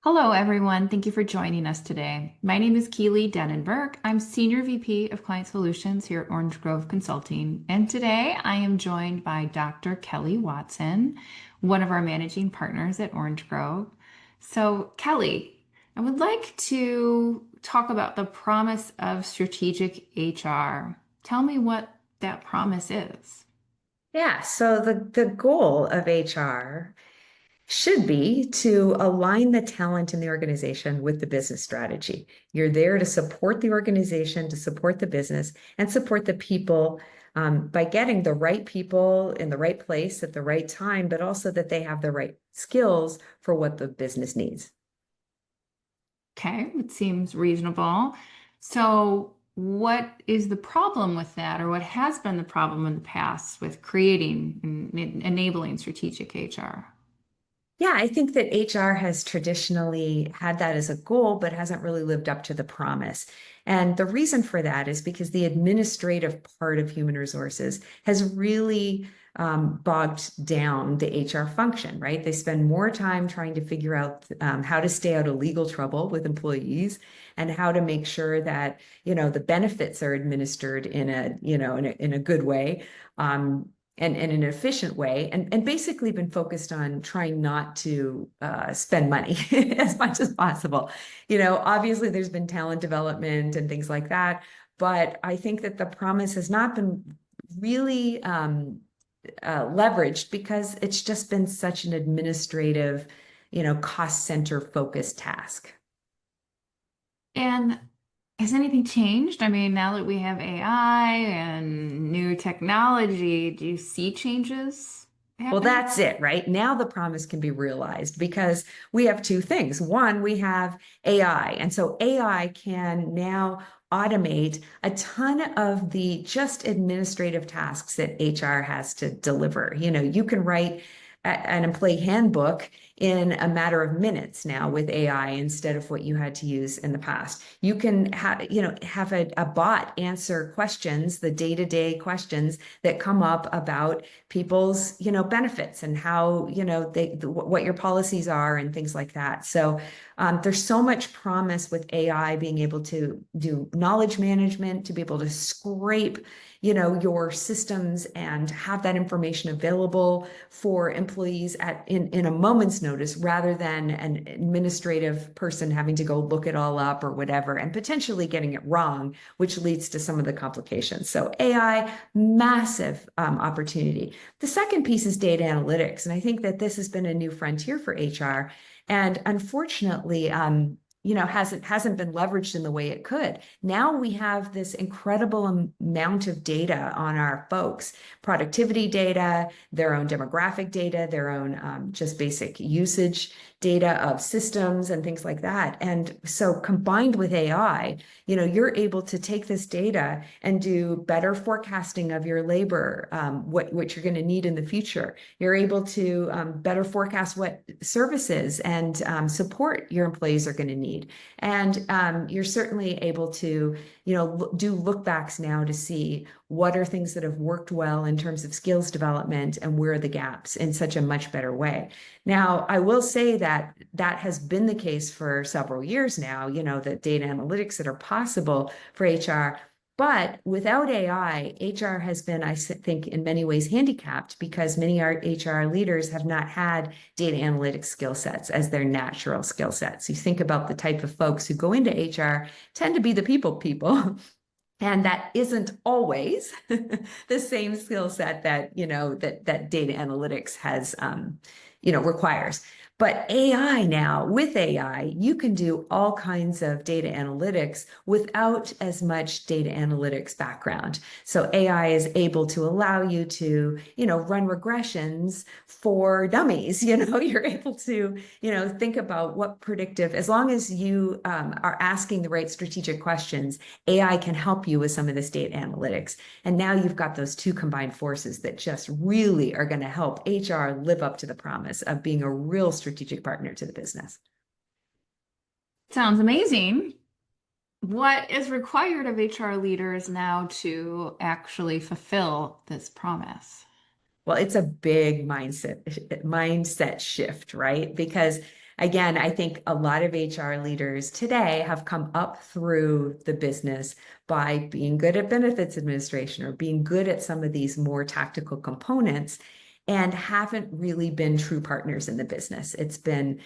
Hello, everyone. Thank you for joining us today. My name is Keely Denenberg. I'm Senior VP of Client Solutions here at Orange Grove Consulting. And today I am joined by Dr. Kelly Watson, one of our managing partners at Orange Grove. So, Kelly, I would like to talk about the promise of strategic HR. Tell me what that promise is. Yeah, so the goal of HR should be to align the talent in the organization with the business strategy. You're there to support the organization, to support the business, and support the people by getting the right people in the right place at the right time, but also that they have the right skills for what the business needs. Okay, it seems reasonable. So, what is the problem with that, or what has been the problem in the past with creating and enabling strategic HR? Yeah, I think that HR has traditionally had that as a goal, but hasn't really lived up to the promise. And the reason for that is because the administrative part of human resources has really bogged down the HR function, right? They spend more time trying to figure out how to stay out of legal trouble with employees and how to make sure that, the benefits are administered in a good way. And in an efficient way, and basically been focused on trying not to spend money as much as possible. Obviously there's been talent development and things like that, but I think that the promise has not been really leveraged because it's just been such an administrative, cost center focused task. And has anything changed? I mean, now that we have AI and new technology, do you see changes Well, happening? that's it, right? Now the promise can be realized because we have two things. One, we have AI. And so AI can now automate a ton of the just administrative tasks that HR has to deliver. You can write an employee handbook in a matter of minutes now with AI instead of what you had to use in the past. You can have a bot answer questions, the day-to-day questions that come up about people's benefits and how what your policies are and things like that. So there's so much promise with AI being able to do knowledge management, to be able to scrape your systems and have that information available for employees in a moment's notice rather than an administrative person having to go look it all up or whatever and potentially getting it wrong, which leads to some of the complications. So AI, massive opportunity. The second piece is data analytics. And I think that this has been a new frontier for HR. And unfortunately, hasn't been leveraged in the way it could. Now we have this incredible amount of data on our folks, productivity data, their own demographic data, their own just basic usage data of systems and things like that. And so combined with AI, you're able to take this data and do better forecasting of your labor, what you're going to need in the future. You're able to better forecast what services and support your employees are going to need. And you're certainly able to, do look backs now to see what are things that have worked well in terms of skills development and where are the gaps in such a much better way. Now, I will say that that has been the case for several years now, the data analytics that are possible for HR. But without AI, HR has been, I think, in many ways handicapped because many HR leaders have not had data analytics skill sets as their natural skill sets. You think about the type of folks who go into HR tend to be the people. And that isn't always the same skill set that, that data analytics has, requires. But AI now, with AI, you can do all kinds of data analytics without as much data analytics background. So AI is able to allow you to, run regressions for dummies. You're able to, think about what predictive, as long as you are asking the right strategic questions, AI can help you with some of this data analytics. And now you've got those two combined forces that just really are going to help HR live up to the promise of being a real strategic partner to the business. Sounds amazing. What is required of HR leaders now to actually fulfill this promise? Well, it's a big mindset shift, right? Because again, I think a lot of HR leaders today have come up through the business by being good at benefits administration or being good at some of these more tactical components and haven't really been true partners in the business. It's been,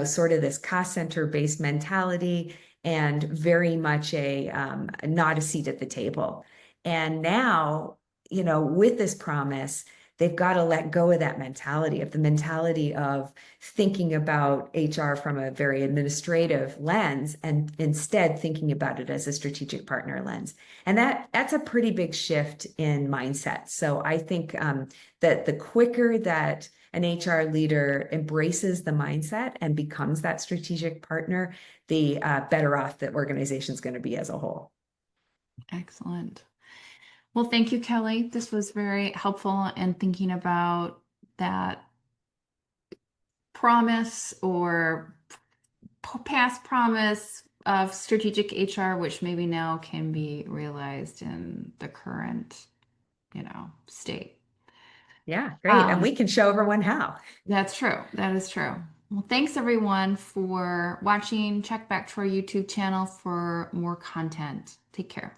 sort of this cost center based mentality and very much not a seat at the table. And now, with this promise, they've got to let go of that mentality, of the mentality of thinking about HR from a very administrative lens and instead thinking about it as a strategic partner lens. And that's a pretty big shift in mindset. So I think that the quicker that an HR leader embraces the mindset and becomes that strategic partner, the better off the organization is going to be as a whole. Excellent. Well, thank you, Kelly. This was very helpful in thinking about that promise or past promise of strategic HR, which maybe now can be realized in the current, state. Yeah, great. And Um, we can show everyone how. that's true. That is true. Well, thanks everyone for watching. Check back to our YouTube channel for more content. Take care.